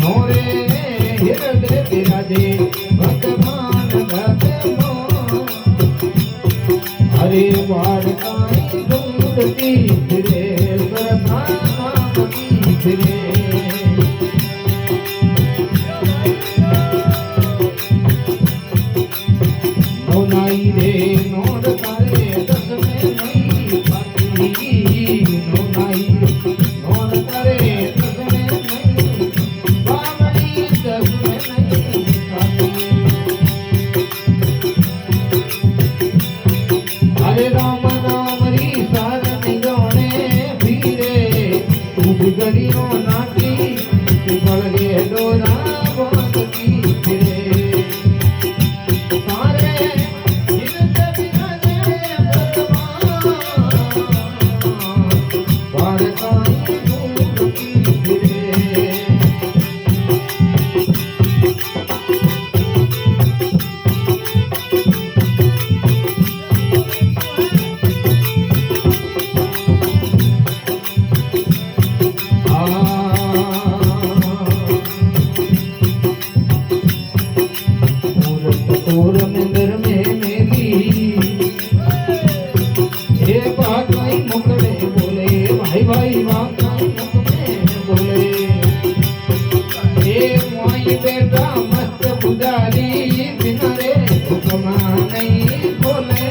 મોરે હૃદય બિરાજે ભગવાન ભગનો હરે વાડકાઈ ઢૂંઢતી ફિરે સરથામાં ફિરે નોનાઈ રે નોડ તારે દસ મેં નહીં પાતી નોનાઈ નોડ તારે દસ મેં નહીં બામણી દસ મેં નહીં પાતી હરે રામ રામ રી સારન જાણે ભીરે ઉભ ગડીઓ નાટી બળગે ડોરા બાંધતી ફિરે તારે भाई बोले बेटा मस्त पुजारी बिना रे हुक्मा नहीं बोले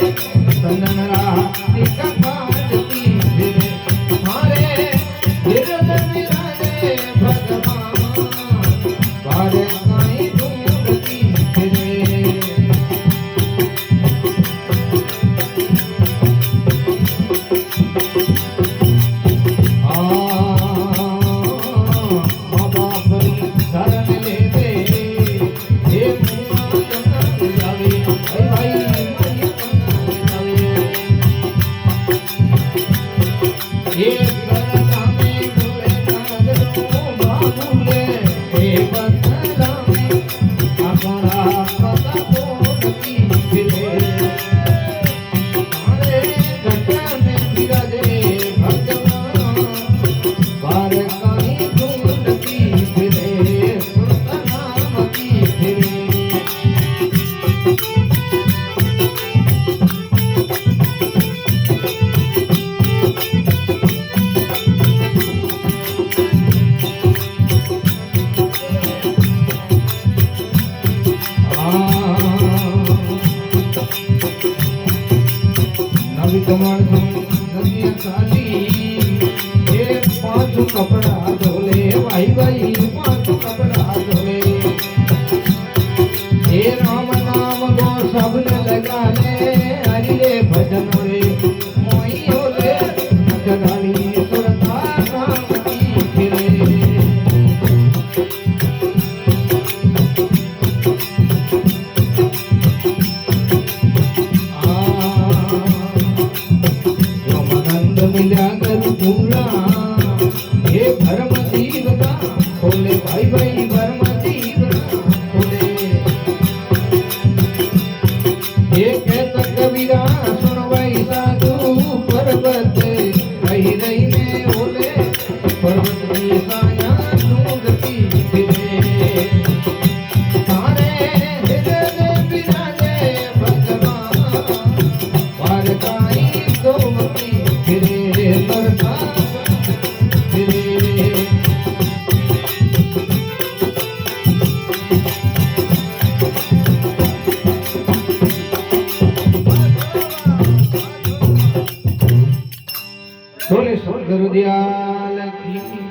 संदनरा टीका काटती फिरे मारे हृदय बिराजे भगवान बारे काई ढूंढती फिरे कपड़ा धोले भाई भाई पांच कपड़ा धोले हे राम नाम गो सबने लगा ले हरि रे भजन रे मोई होले जगाली सुरता राम की फिरे रामानंद मिला कर पूरा ये भरम दीवना खोले भाई भाई भरम दीवना खोले ये कहता कबीरा सुन भाई साधु पर्वत रही रही में ओले पर्वत की साया ढूंढती फिरे तारे हृदय बिराजे भगवान वारकाई गोमती फिरे करता सोले गुरुदयाल की